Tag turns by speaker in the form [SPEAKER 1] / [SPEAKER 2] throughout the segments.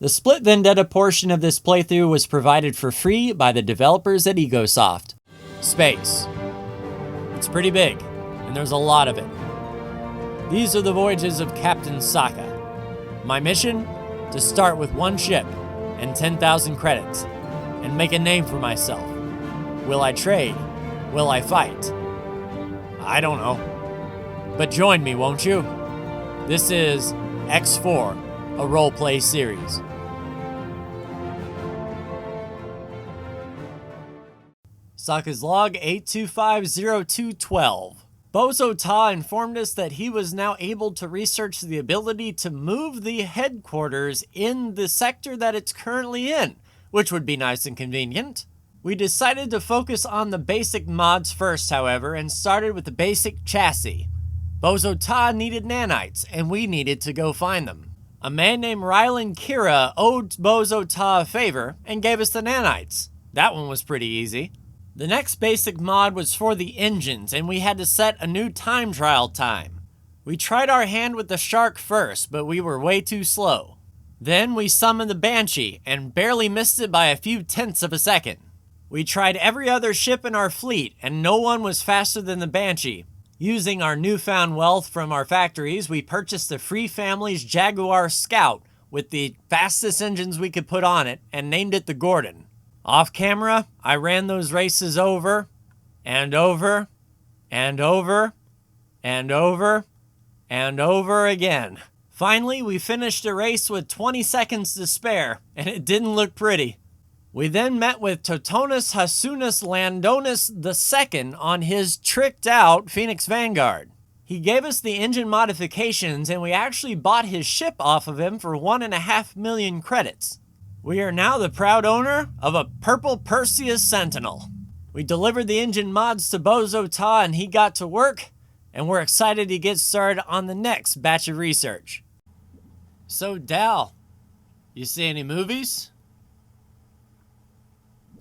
[SPEAKER 1] The split Vendetta portion of this playthrough was provided for free by the developers at Egosoft. Space. It's pretty big, and there's a lot of it. These are the voyages of Captain Sokka. My mission? To start with one ship and 10,000 credits, and make a name for myself. Will I trade? Will I fight? I don't know. But join me, won't you? This is X4, a roleplay series. Sokka's log 8250212. Bozo Ta informed us that he was now able to research the ability to move the headquarters in the sector that it's currently in, which would be nice and convenient. We decided to focus on the basic mods first, however, and started with the basic chassis. Bozo Ta needed nanites, and we needed to go find them. A man named Rylan Kira owed Bozo Ta a favor and gave us the nanites. That one was pretty easy. The next basic mod was for the engines, and we had to set a new time trial time. We tried our hand with the shark first, but we were way too slow. Then we summoned the Banshee, and barely missed it by a few tenths of a second. We tried every other ship in our fleet, and no one was faster than the Banshee. Using our newfound wealth from our factories, we purchased the Free Family's Jaguar Scout with the fastest engines we could put on it, and named it the Gordon. Off camera, I ran those races over, and over, and over, and over, and over again. Finally, we finished a race with 20 seconds to spare, and it didn't look pretty. We then met with Totonus Hasunas Landonus II on his tricked out Phoenix Vanguard. He gave us the engine modifications, and we actually bought his ship off of him for 1.5 million credits. We are now the proud owner of a purple Perseus Sentinel. We delivered the engine mods to Bozo Ta and he got to work, and we're excited to get started on the next batch of research. So Dal, you see any movies?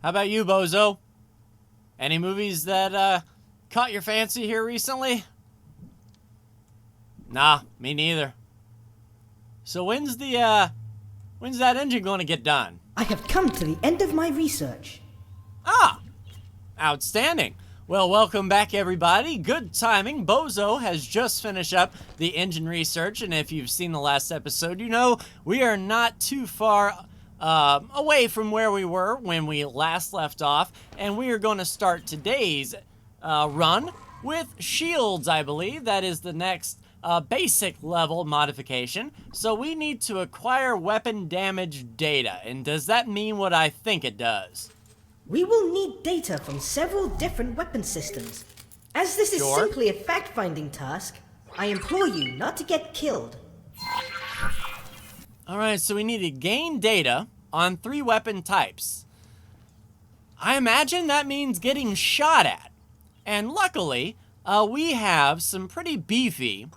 [SPEAKER 1] How about you, Bozo? Any movies that caught your fancy here recently? Nah, me neither. So when's that engine going to get done?
[SPEAKER 2] I have come to the end of my research.
[SPEAKER 1] Ah, outstanding. Well, welcome back, everybody. Good timing. Bozo has just finished up the engine research, and if you've seen the last episode, you know we are not too far away from where we were when we last left off, and we are going to start today's run with shields, I believe. That is the next basic level modification. So we need to acquire weapon damage data. And does that mean what I think it does?
[SPEAKER 2] We will need data from several different weapon systems. As this is simply a fact-finding task, I implore you not to get killed.
[SPEAKER 1] Alright, so we need to gain data on 3 weapon types. I imagine that means getting shot at. And luckily, we have some pretty beefy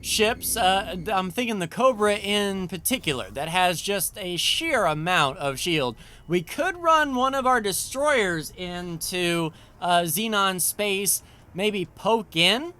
[SPEAKER 1] ships. I'm thinking the Cobra in particular, that has just a sheer amount of shield. We could run one of our destroyers into Xenon space, maybe poke in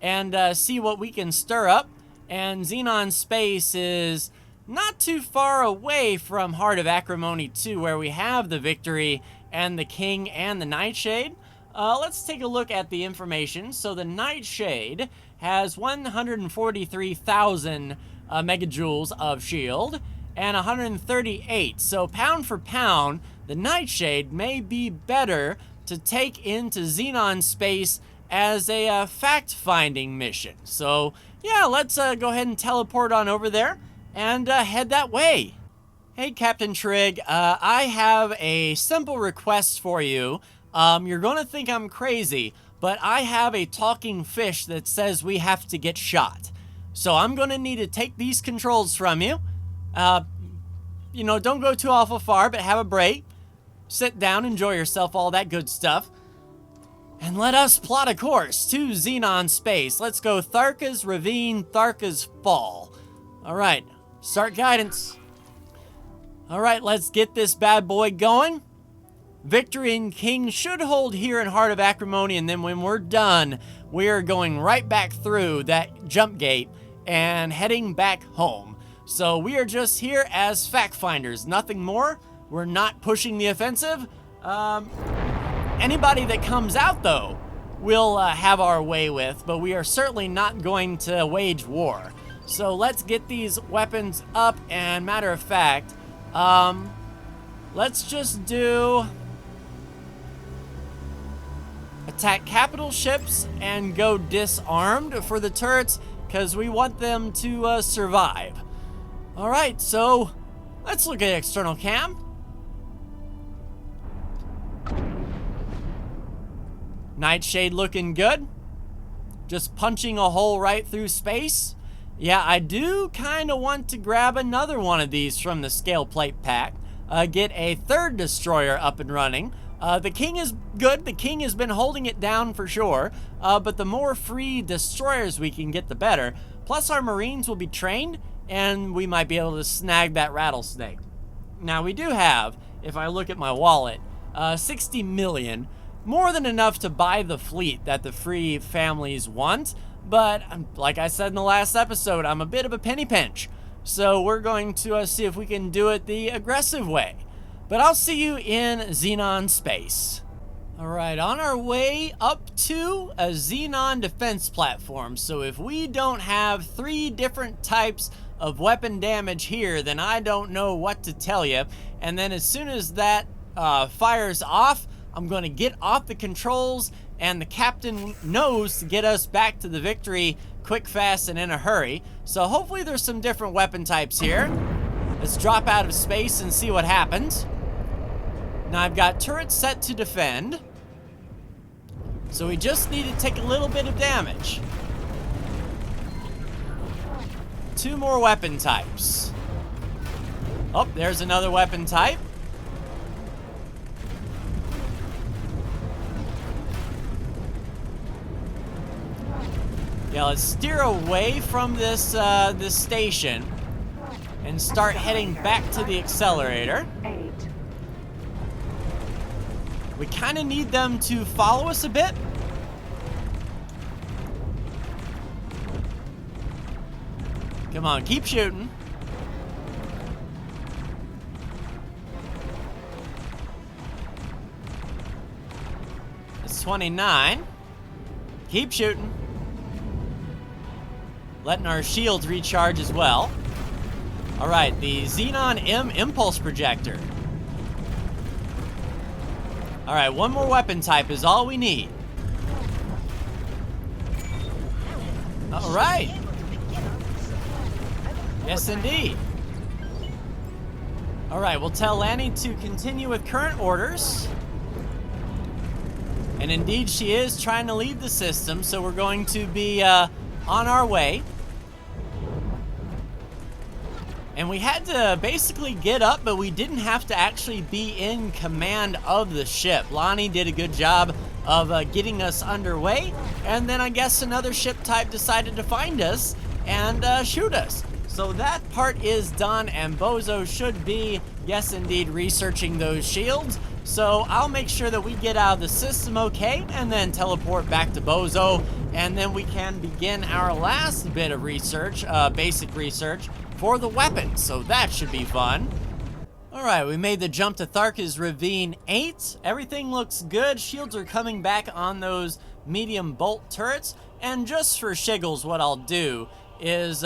[SPEAKER 1] and see what we can stir up. And Xenon space is not too far away from Heart of Acrimony 2, where we have the Victory and the King and the Nightshade. Let's take a look at the information. So the Nightshade has 143,000 megajoules of shield and 138. So pound for pound, the Nightshade may be better to take into Xenon space as a fact-finding mission. So yeah, let's go ahead and teleport on over there and head that way. Hey, Captain Trigg, I have a simple request for you. You're going to think I'm crazy, but I have a talking fish that says we have to get shot. So I'm going to need to take these controls from you. You know, don't go too awful far, but have a break. Sit down, enjoy yourself, all that good stuff. And let us plot a course to Xenon space. Let's go Tharka's Ravine, Tharka's Fall. All right, start guidance. All right, let's get this bad boy going. Victory and King should hold here in Heart of Acrimony, and then when we're done, we are going right back through that jump gate and heading back home. So we are just here as fact finders, nothing more. We're not pushing the offensive. Anybody that comes out, though, we'll have our way with, but we are certainly not going to wage war. So let's get these weapons up, and matter of fact, let's just do attack capital ships and go disarmed for the turrets, because we want them to survive. Alright, so let's look at external cam. Nightshade looking good. Just punching a hole right through space. Yeah, I do kind of want to grab another one of these from the scale plate pack. Get a third destroyer up and running. The King is good. The King has been holding it down for sure. But the more free destroyers we can get, the better. Plus our Marines will be trained, and we might be able to snag that rattlesnake. Now we do have, if I look at my wallet, 60 million. More than enough to buy the fleet that the free families want. But like I said in the last episode, I'm a bit of a penny pinch. So we're going to see if we can do it the aggressive way. But I'll see you in Xenon space. Alright, on our way up to a Xenon defense platform. So if we don't have 3 different types of weapon damage here, then I don't know what to tell you. And then as soon as that fires off, I'm going to get off the controls, and the captain knows to get us back to the victory quick, fast, and in a hurry. So hopefully there's some different weapon types here. Let's drop out of space and see what happens. Now I've got turrets set to defend. So we just need to take a little bit of damage. 2 more weapon types. Oh, there's another weapon type. Yeah, let's steer away from this this station and start heading back to the accelerator. We kind of need them to follow us a bit. Come on, keep shooting. It's 29. Keep shooting. Letting our shields recharge as well. Alright, the Xenon M impulse projector. Alright, 1 more weapon type is all we need. Alright. Yes, indeed. Alright, we'll tell Lanny to continue with current orders. And indeed, she is trying to leave the system, so we're going to be on our way. And we had to basically get up, but we didn't have to actually be in command of the ship. Lonnie did a good job of getting us underway, and then I guess another ship type decided to find us and shoot us. So that part is done, and Bozo should be, yes indeed, researching those shields. So I'll make sure that we get out of the system okay, and then teleport back to Bozo, and then we can begin our last bit of research, basic research, for the weapons, so that should be fun. Alright, we made the jump to Tharka's Ravine 8. Everything looks good. Shields are coming back on those medium bolt turrets. And just for shiggles, what I'll do is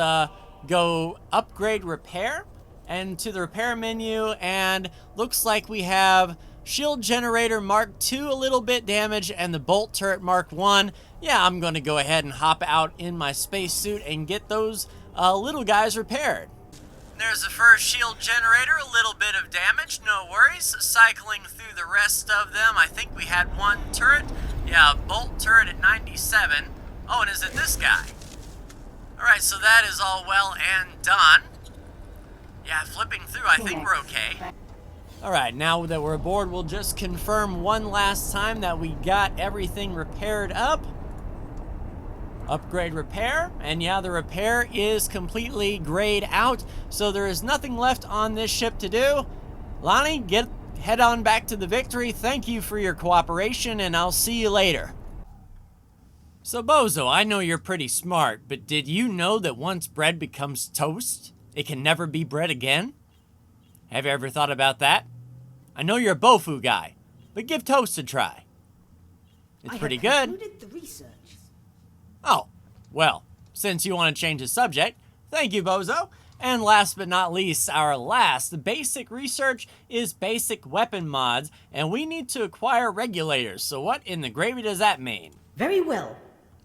[SPEAKER 1] go upgrade repair, and to the repair menu, and looks like we have shield generator Mark II a little bit damaged, and the bolt turret Mark I. Yeah, I'm going to go ahead and hop out in my spacesuit and get those little guys repaired. There's the first shield generator, a little bit of damage, no worries. Cycling through the rest of them, I think we had 1 turret. Yeah, bolt turret at 97. Oh, and is it this guy? Alright, so that is all well and done. Yeah, flipping through, I think we're okay. Alright, now that we're aboard, we'll just confirm one last time that we got everything repaired up. Upgrade repair, and yeah, the repair is completely grayed out, so there is nothing left on this ship to do. Lonnie, head on back to the victory. Thank you for your cooperation, and I'll see you later. So Bozo, I know you're pretty smart, but did you know that once bread becomes toast, it can never be bred again? Have you ever thought about that? I know you're a Bofu guy, but give toast a try. It's pretty good.
[SPEAKER 2] I have concluded the research.
[SPEAKER 1] Oh, well, since you want to change the subject, thank you, Bozo. And last but not least, our last basic research is basic weapon mods, and we need to acquire regulators. So what in the gravy does that mean?
[SPEAKER 2] Very well.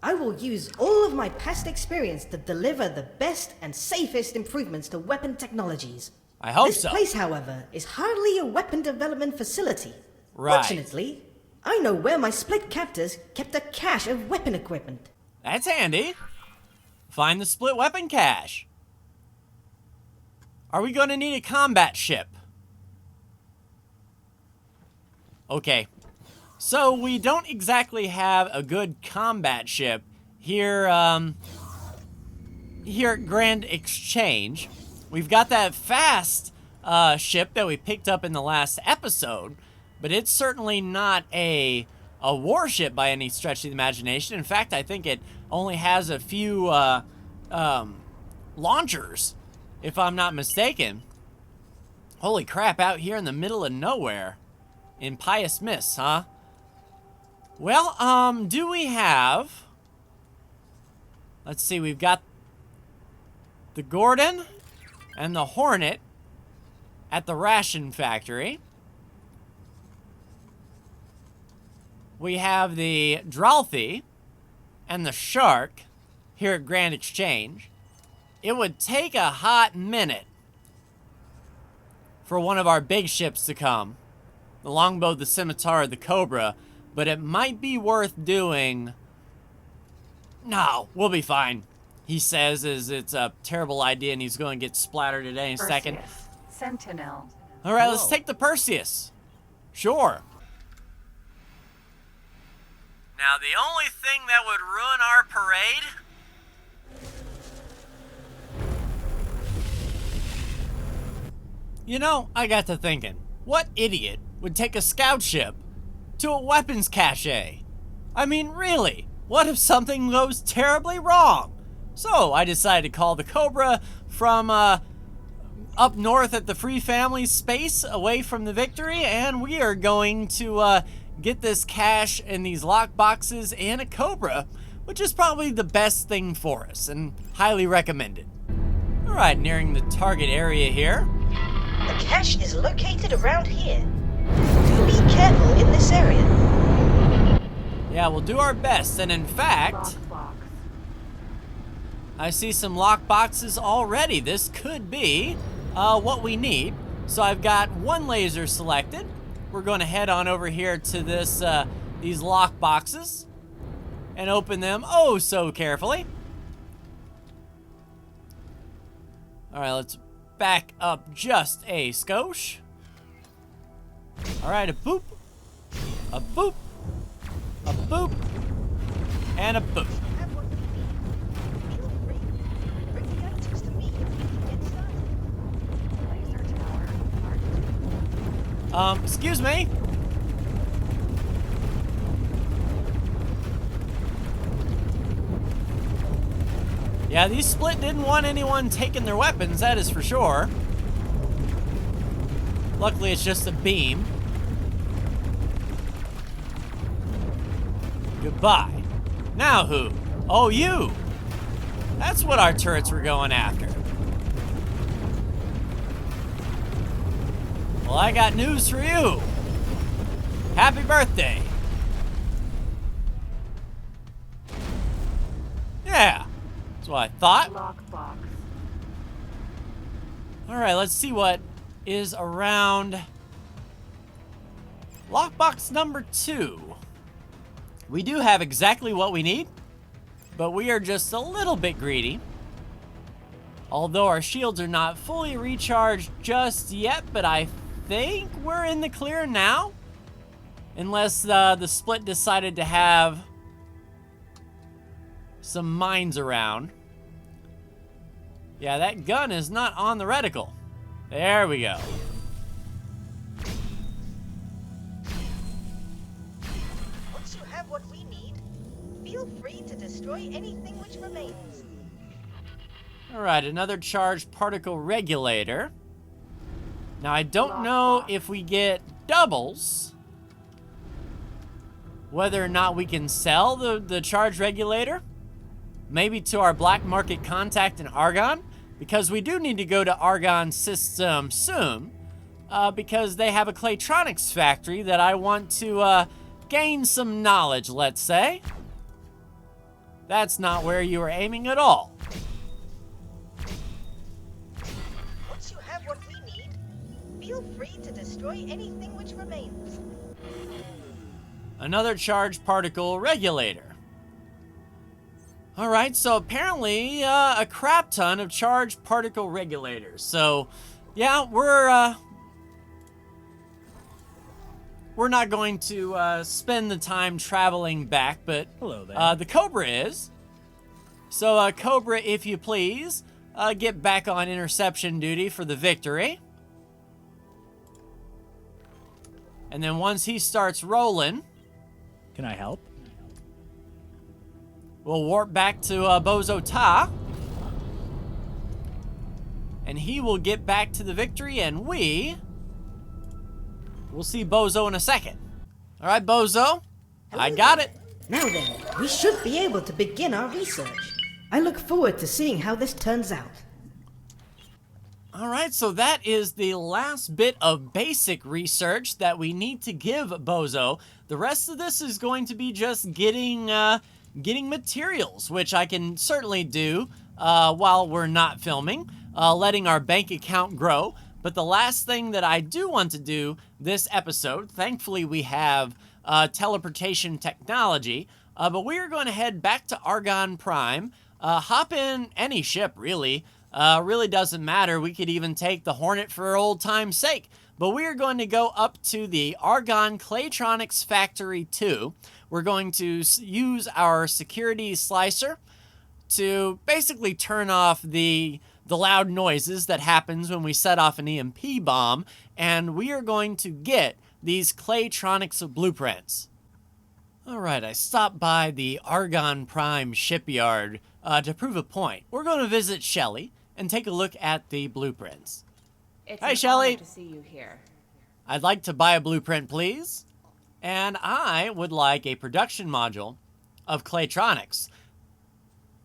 [SPEAKER 2] I will use all of my past experience to deliver the best and safest improvements to weapon technologies.
[SPEAKER 1] I hope
[SPEAKER 2] this
[SPEAKER 1] so.
[SPEAKER 2] This place, however, is hardly a weapon development facility.
[SPEAKER 1] Right.
[SPEAKER 2] Fortunately, I know where my split captors kept a cache of weapon equipment.
[SPEAKER 1] That's handy. Find the split weapon cache. Are we going to need a combat ship? Okay. So we don't exactly have a good combat ship here, here at Grand Exchange. We've got that fast ship that we picked up in the last episode, but it's certainly not a warship by any stretch of the imagination. In fact, I think it only has a few launchers, if I'm not mistaken. Holy crap, out here in the middle of nowhere. In Pious Mists, huh? Well, do we have... Let's see, we've got the Gordon and the Hornet at the ration factory. We have the Dralthy and the Shark here at Grand Exchange. It would take a hot minute for one of our big ships to come. The Longbow, the Scimitar, the Cobra. But it might be worth doing... No, we'll be fine. He says it's a terrible idea and he's going to get splattered at any second.
[SPEAKER 3] Sentinel.
[SPEAKER 1] All right, let's take the Perseus. Sure. Now, the only thing that would ruin our parade... You know, I got to thinking, what idiot would take a scout ship to a weapons cache? I mean, really, what if something goes terribly wrong? So I decided to call the Cobra from up north at the Free Family space away from the Victory, and we are going to get this cache in these lock boxes and a Cobra, which is probably the best thing for us and highly recommended. All right, nearing the target area here.
[SPEAKER 2] The cache is located around here. Do be careful in this area.
[SPEAKER 1] Yeah, we'll do our best, and in fact, I see some lock boxes already. This could be what we need. So I've got one laser selected. We're going to head on over here to this these lock boxes and open them oh so carefully. All right, let's back up just a skosh. All right, a boop, a boop, a boop, and a boop. Excuse me. Yeah, these Split didn't want anyone taking their weapons, that is for sure. Luckily, it's just a beam. Goodbye. Now who? Oh, you! That's what our turrets were going after. Well, I got news for you. Happy birthday. Yeah, that's what I thought.
[SPEAKER 3] Lockbox.
[SPEAKER 1] All right, let's see what is around lockbox number 2. We do have exactly what we need, but we are just a little bit greedy. Although our shields are not fully recharged just yet, but I think we're in the clear now. Unless the Split decided to have some mines around. Yeah, that gun is not on the reticle. There we go.
[SPEAKER 2] Once you have what we need, feel free to destroy anything which remains.
[SPEAKER 1] Alright, another charged particle regulator. Now, I don't know if we get doubles, whether or not we can sell the charge regulator, maybe to our black market contact in Argonne, because we do need to go to Argonne system soon, because they have a Claytronics factory that I want to gain some knowledge, let's say. That's not where you were aiming at all.
[SPEAKER 3] Once you have what we need, feel free to destroy anything which remains.
[SPEAKER 1] Another charged particle regulator. Alright, so apparently a crap ton of charged particle regulators. So, yeah, we're not going to spend the time traveling back, but
[SPEAKER 4] hello there.
[SPEAKER 1] the Cobra is. So, Cobra, if you please, get back on interception duty for the victory. And then once he starts rolling,
[SPEAKER 4] Can I help?
[SPEAKER 1] we'll warp back to Bozo Ta. And he will get back to the victory, and we'll see Bozo in a second. All right, Bozo, I got it.
[SPEAKER 2] Now then, we should be able to begin our research. I look forward to seeing how this turns out.
[SPEAKER 1] All right, so that is the last bit of basic research that we need to give Bozo. The rest of this is going to be just getting materials, which I can certainly do while we're not filming, letting our bank account grow. But the last thing that I do want to do this episode, thankfully we have teleportation technology, but we are going to head back to Argonne Prime, hop in any ship, really. Really doesn't matter. We could even take the Hornet for old time's sake. But we are going to go up to the Argonne Claytronics Factory 2. We're going to use our security slicer to basically turn off the loud noises that happens when we set off an EMP bomb. And we are going to get these Claytronics blueprints. Alright, I stopped by the Argonne Prime shipyard to prove a point. We're going to visit Shelly and take a look at the blueprints.
[SPEAKER 5] It's
[SPEAKER 1] Hi,
[SPEAKER 5] an
[SPEAKER 1] Shelly.
[SPEAKER 5] honor to see you here.
[SPEAKER 1] I'd like to buy a blueprint, please. And I would like a production module of Claytronics.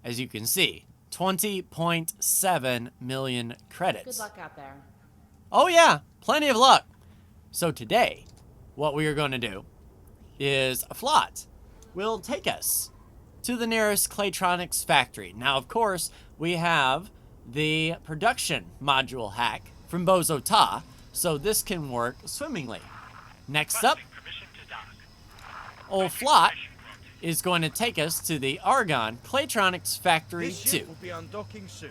[SPEAKER 1] As you can see, 20.7 million credits.
[SPEAKER 5] Good luck out there.
[SPEAKER 1] Oh yeah, plenty of luck. So today, what we are going to do is a flot will take us to the nearest Claytronics factory. Now, of course, we have the production module hack from Bozo Ta, so this can work swimmingly. Next up, old Flot is going to take us to the Argonne Claytronics Factory
[SPEAKER 6] This
[SPEAKER 1] 2.
[SPEAKER 6] ship will be undocking soon.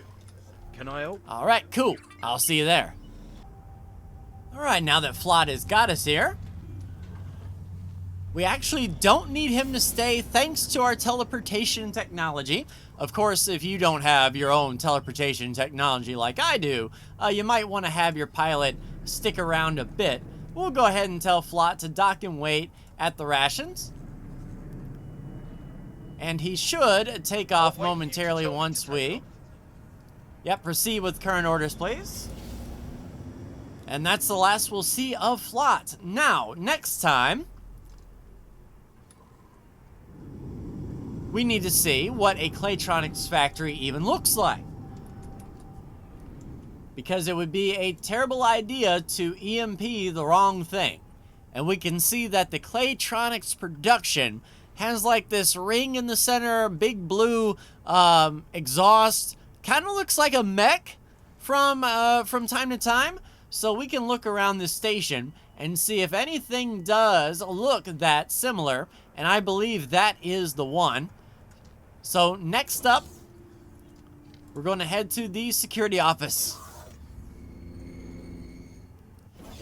[SPEAKER 6] Can I help?
[SPEAKER 1] All right, cool. I'll see you there. All right, now that Flot has got us here, we actually don't need him to stay thanks to our teleportation technology. Of course, if you don't have your own teleportation technology like I do, you might want to have your pilot stick around a bit. We'll go ahead and tell Flot to dock and wait at the rations. And he should take off momentarily once we... Yep, proceed with current orders, please. And that's the last we'll see of Flot. Now, next time, we need to see what a Claytronics factory even looks like. Because it would be a terrible idea to EMP the wrong thing. And we can see that the Claytronics production has like this ring in the center, big blue exhaust. Kind of looks like a mech from time to time. So we can look around this station and see if anything does look that similar. And I believe that is the one. So next up, we're going to head to the security office.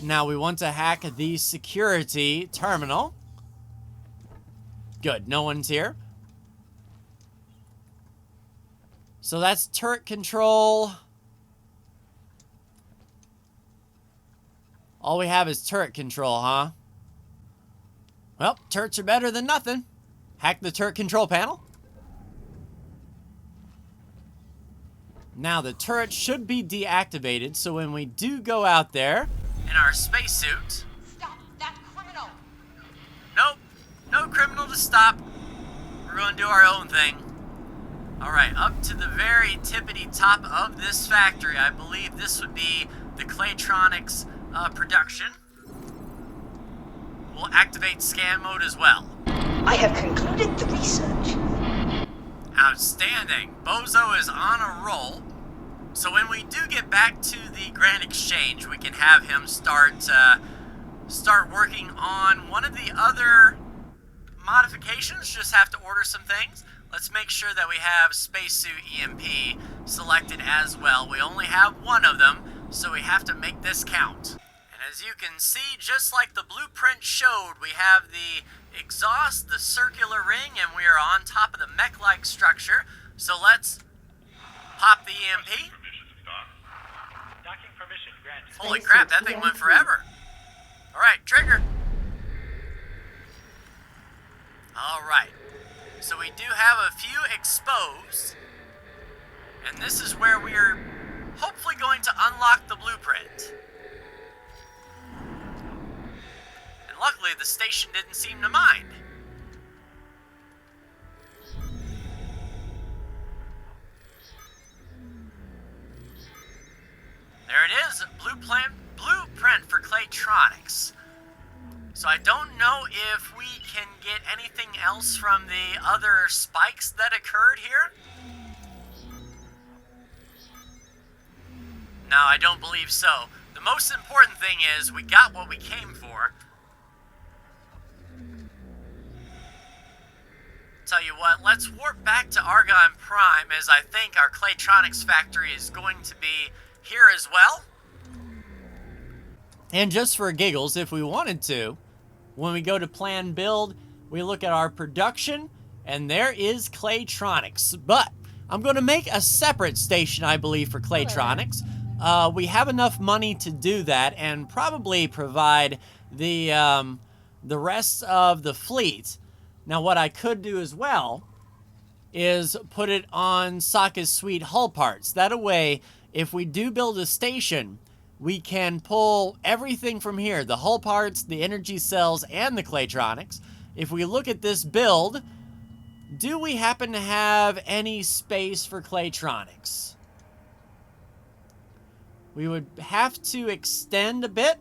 [SPEAKER 1] Now we want to hack the security terminal. Good, no one's here. So that's turret control. All we have is turret control, huh? Well, turrets are better than nothing. Hack the turret control panel. Now the turret should be deactivated, so when we do go out there in our spacesuit...
[SPEAKER 3] Stop that criminal!
[SPEAKER 1] Nope, no criminal to stop. We're going to do our own thing. Alright, up to the very tippity top of this factory. I believe this would be the Claytronics production. We'll activate scan mode as well.
[SPEAKER 3] I have concluded the research.
[SPEAKER 1] Outstanding. Bozo is on a roll. So when we do get back to the Grand Exchange, we can have him start working on one of the other modifications. Just have to order some things. Let's make sure that we have Spacesuit EMP selected as well. We only have one of them, so we have to make this count. And as you can see, just like the blueprint showed, we have the exhaust, the circular ring, and we are on top of the mech-like structure. So let's pop the EMP.
[SPEAKER 4] Docking permission granted.
[SPEAKER 1] Holy crap, that thing went forever. Alright, trigger. Alright. So we do have a few exposed. And this is where we are hopefully going to unlock the blueprint. And luckily the station didn't seem to mind. There it is, blueprint for Claytronics. So I don't know if we can get anything else from the other spikes that occurred here. No, I don't believe so. The most important thing is we got what we came for. Tell you what, let's warp back to Argon Prime, as I think our Claytronics factory is going to be here as well. And just for giggles, if we wanted to, when we go to plan build, we look at our production, and there is Claytronics. But I'm going to make a separate station, I believe, for Claytronics. We have enough money to do that, and probably provide the rest of the fleet. Now, what I could do as well is put it on Sokka's Suite hull parts. That way, if we do build a station, we can pull everything from here, the hull parts, the energy cells, and the Claytronics. If we look at this build, do we happen to have any space for Claytronics? We would have to extend a bit.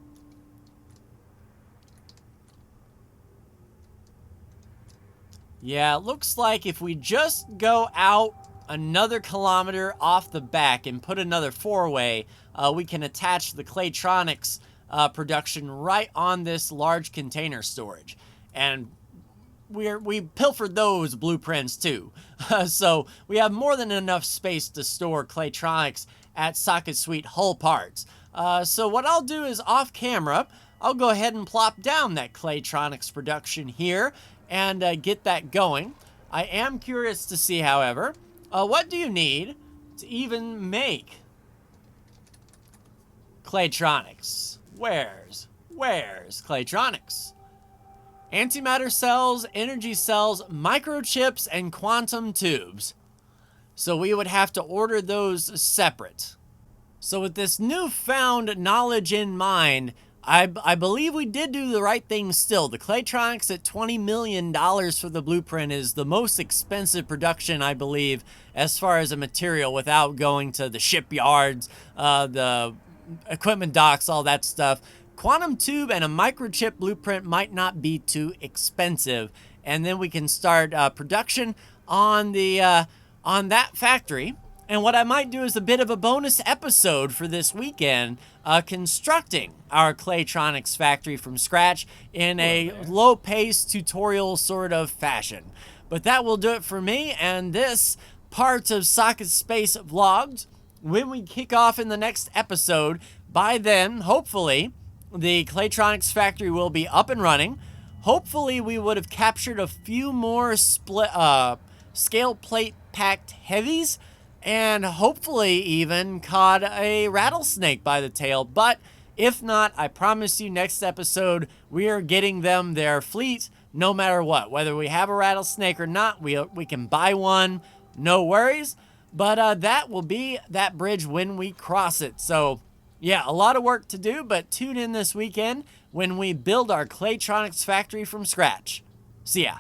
[SPEAKER 1] Yeah, it looks like if we just go out another kilometer off the back and put another four-way, we can attach the Claytronics production right on this large container storage. And we pilfered those blueprints too. So we have more than enough space to store Claytronics at Sokka's Suite hull parts. So what I'll do is off camera, I'll go ahead and plop down that Claytronics production here and get that going. I am curious to see, however, what do you need to even make Claytronics? Where's Claytronics? Antimatter cells, energy cells, microchips, and quantum tubes. So we would have to order those separate. So with this newfound knowledge in mind, I believe we did do the right thing still. The Claytronics at $20 million for the blueprint is the most expensive production, I believe, as far as a material without going to the shipyards, the equipment docks, all that stuff. Quantum tube and a microchip blueprint might not be too expensive. And then we can start production on that factory. And what I might do is a bit of a bonus episode for this weekend, constructing our Claytronics factory from scratch in a low-paced tutorial sort of fashion. But that will do it for me and this part of Sokka's Space Vlogged. When we kick off in the next episode, by then, hopefully, the Claytronics factory will be up and running. Hopefully, we would have captured a few more scale plate packed heavies, and hopefully even caught a rattlesnake by the tail. But if not, I promise you next episode, we are getting them their fleet no matter what. Whether we have a rattlesnake or not, we can buy one, no worries. But that will be that bridge when we cross it. So, yeah, a lot of work to do, but tune in this weekend when we build our Claytronics factory from scratch. See ya.